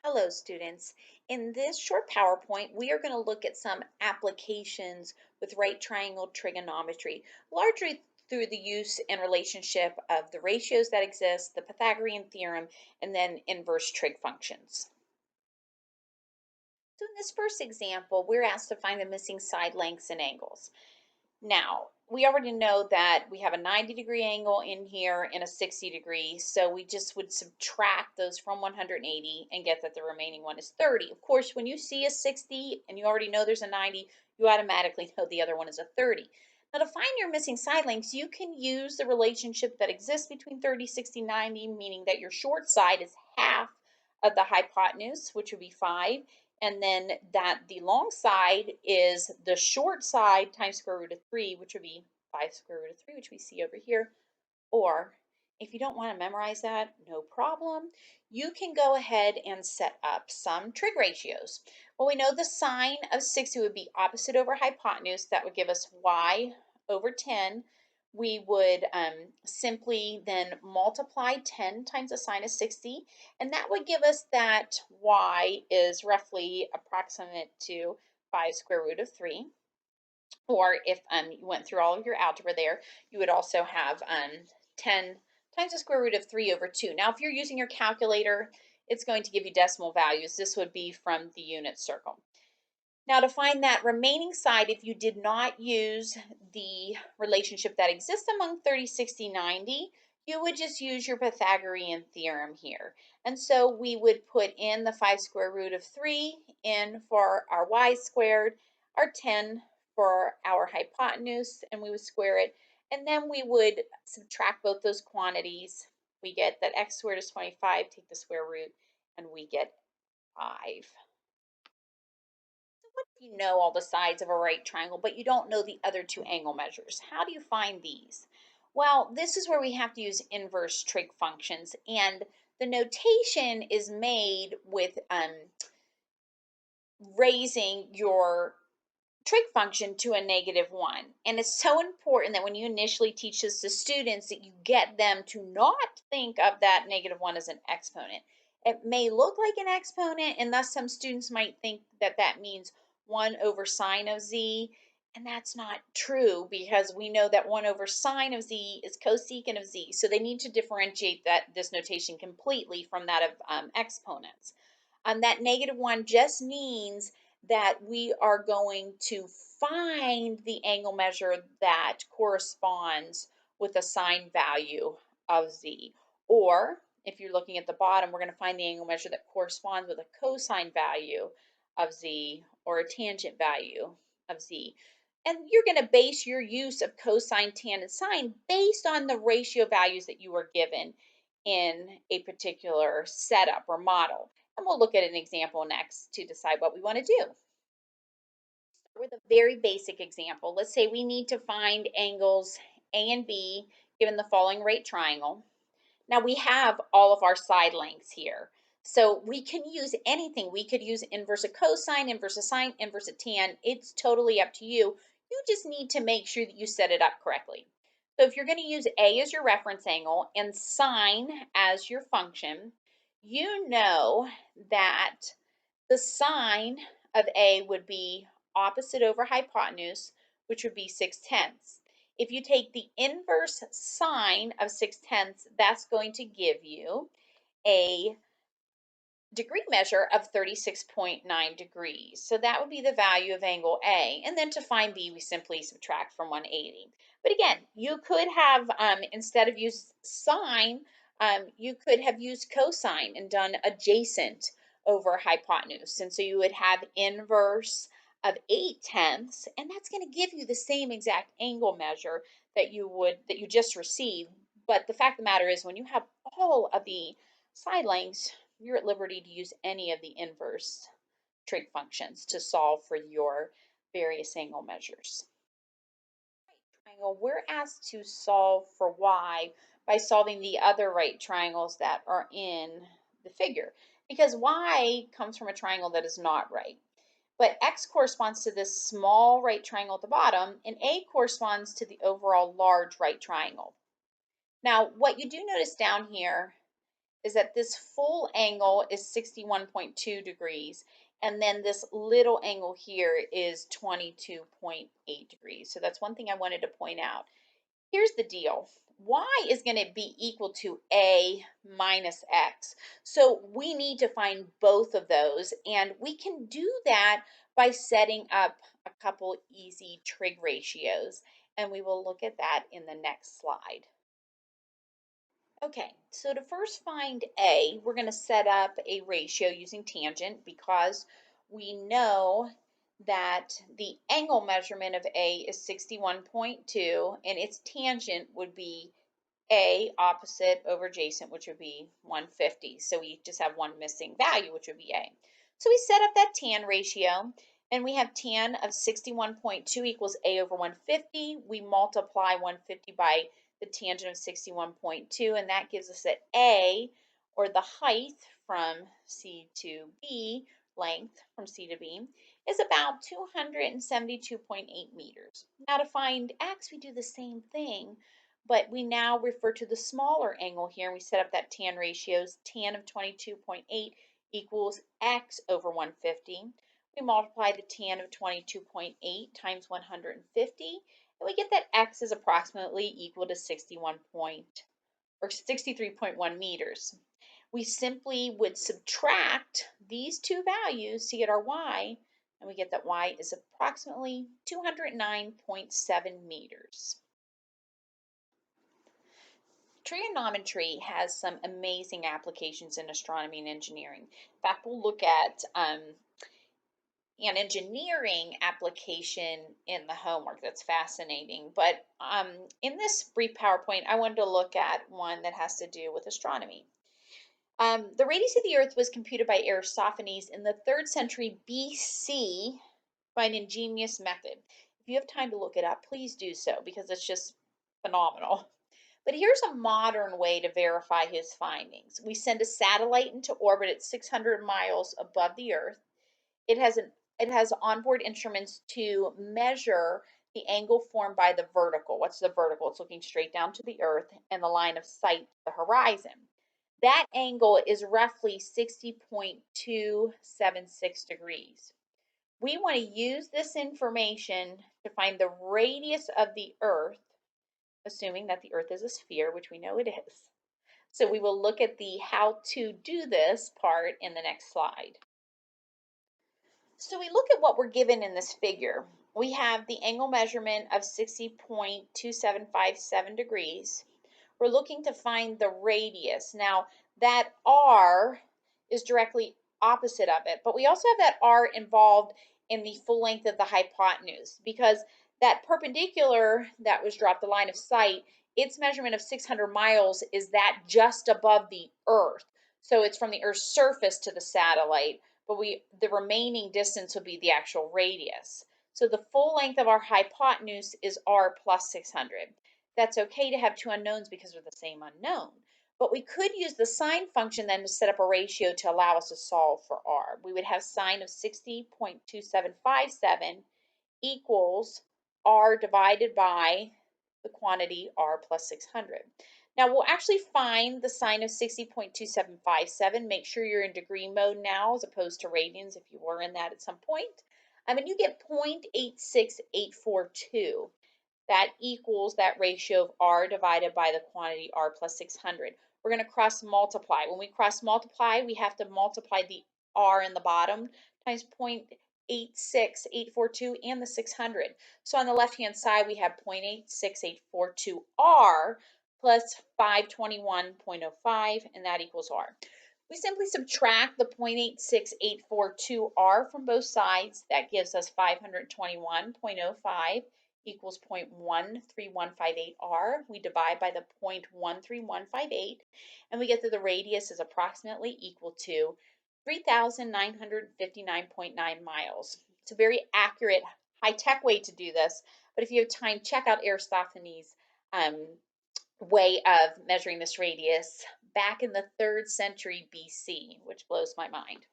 Hello, students. In this short PowerPoint, we are going to look at some applications with right triangle trigonometry, largely through the use and relationship of the ratios that exist, the Pythagorean theorem, and then inverse trig functions. So in this first example, we're asked to find the missing side lengths and angles. Now, we already know that we have a 90-degree angle in here and a 60-degree, so we just would subtract those from 180 and get that the remaining one is 30. Of course, when you see a 60 and you already know there's a 90, you automatically know the other one is a 30. Now, to find your missing side lengths, you can use the relationship that exists between 30, 60, 90, meaning that your short side is half of the hypotenuse, which would be 5, and then that the long side is the short side times square root of 3, which would be 5 square root of 3, which we see over here. Or if you don't want to memorize that, no problem. You can go ahead and set up some trig ratios. Well, we know the sine of 60 would be opposite over hypotenuse. That would give us y over 10. We would simply then multiply 10 times the sine of 60, and that would give us that y is roughly approximate to 5 square root of 3. Or if you went through all of your algebra there, you would also have 10 times the square root of 3 over 2. Now, if you're using your calculator, it's going to give you decimal values. This would be from the unit circle. Now, to find that remaining side, if you did not use the relationship that exists among 30, 60, 90, you would just use your Pythagorean theorem here. And so we would put in the 5 square root of 3 in for our y squared, our 10 for our hypotenuse, and we would square it. And then we would subtract both those quantities. We get that x squared is 25, take the square root, and we get 5. What if you know all the sides of a right triangle, but you don't know the other two angle measures? How do you find these? Well, this is where we have to use inverse trig functions, and the notation is made with raising your trig function to a -1. And it's so important that when you initially teach this to students that you get them to not think of that -1 as an exponent. It may look like an exponent, and thus some students might think that that means 1 over sine of z, and that's not true because we know that 1 over sine of z is cosecant of z. So they need to differentiate this notation completely from that of exponents. That -1 just means that we are going to find the angle measure that corresponds with a sine value of z. Or if you're looking at the bottom, we're going to find the angle measure that corresponds with a cosine value of z or a tangent value of z. And you're going to base your use of cosine, tan, and sine based on the ratio values that you were given in a particular setup or model. And we'll look at an example next to decide what we want to do. With a very basic example, let's say we need to find angles A and B given the following right triangle. Now we have all of our side lengths here. So we can use anything. We could use inverse of cosine, inverse of sine, inverse of tan. It's totally up to you. You just need to make sure that you set it up correctly. So if you're going to use A as your reference angle and sine as your function, you know that the sine of A would be opposite over hypotenuse, which would be 6/10. If you take the inverse sine of 6/10, that's going to give you a degree measure of 36.9 degrees. So that would be the value of angle A. And then to find B, we simply subtract from 180. But again, you could have, instead of use sine, you could have used cosine and done adjacent over hypotenuse. And so you would have inverse of 8/10, and that's going to give you the same exact angle measure that you just received. But the fact of the matter is when you have all of the side lengths, you're at liberty to use any of the inverse trig functions to solve for your various angle measures. Right triangle, we're asked to solve for y by solving the other right triangles that are in the figure, because y comes from a triangle that is not right. But x corresponds to this small right triangle at the bottom, and a corresponds to the overall large right triangle. Now, what you do notice down here is that this full angle is 61.2 degrees, and then this little angle here is 22.8 degrees. So that's one thing I wanted to point out. Here's the deal. Y is going to be equal to A minus X. So we need to find both of those, and we can do that by setting up a couple easy trig ratios, and we will look at that in the next slide. Okay, so to first find A, we're going to set up a ratio using tangent because we know that the angle measurement of A is 61.2 and its tangent would be A opposite over adjacent, which would be 150. So we just have one missing value, which would be A. So we set up that tan ratio, and we have tan of 61.2 equals A over 150. We multiply 150 by the tangent of 61.2, and that gives us that A, or the height from C to B, length from C to B, is about 272.8 meters. Now to find X, we do the same thing, but we now refer to the smaller angle here, and we set up that tan ratios. Tan of 22.8 equals X over 150. We multiply the tan of 22.8 times 150, and we get that X is approximately equal to 63.1 meters. We simply would subtract these two values to get our Y, and we get that Y is approximately 209.7 meters. Trigonometry has some amazing applications in astronomy and engineering. In fact, we'll look at an engineering application in the homework that's fascinating. But in this brief PowerPoint, I wanted to look at one that has to do with astronomy. The radius of the Earth was computed by Aristophanes in the 3rd century BC by an ingenious method. If you have time to look it up, please do so because it's just phenomenal. But here's a modern way to verify his findings. We send a satellite into orbit at 600 miles above the Earth. It has onboard instruments to measure the angle formed by the vertical. What's the vertical? It's looking straight down to the Earth and the line of sight to the horizon. That angle is roughly 60.276 degrees. We want to use this information to find the radius of the Earth, assuming that the Earth is a sphere, which we know it is. So we will look at the how to do this part in the next slide. So we look at what we're given in this figure. We have the angle measurement of 60.2757 degrees. We're looking to find the radius. Now that R is directly opposite of it, but we also have that R involved in the full length of the hypotenuse because that perpendicular that was dropped, the line of sight, its measurement of 600 miles is that just above the Earth. So it's from the Earth's surface to the satellite, but the remaining distance would be the actual radius. So the full length of our hypotenuse is R plus 600. That's okay to have two unknowns because they're the same unknown. But we could use the sine function then to set up a ratio to allow us to solve for R. We would have sine of 60.2757 equals R divided by the quantity R plus 600. Now we'll actually find the sine of 60.2757. Make sure you're in degree mode now as opposed to radians if you were in that at some point. And you get 0.86842. That equals that ratio of R divided by the quantity R plus 600. We're going to cross multiply. When we cross multiply, we have to multiply the R in the bottom times 0.86842 and the 600. So on the left-hand side, we have 0.86842R plus 521.05, and that equals R. We simply subtract the 0.86842R from both sides. That gives us 521.05 equals 0.13158R. We divide by the 0.13158, and we get that the radius is approximately equal to 3,959.9 miles. It's a very accurate, high-tech way to do this, but if you have time, check out Aristophanes' way of measuring this radius back in the 3rd century BC, which blows my mind.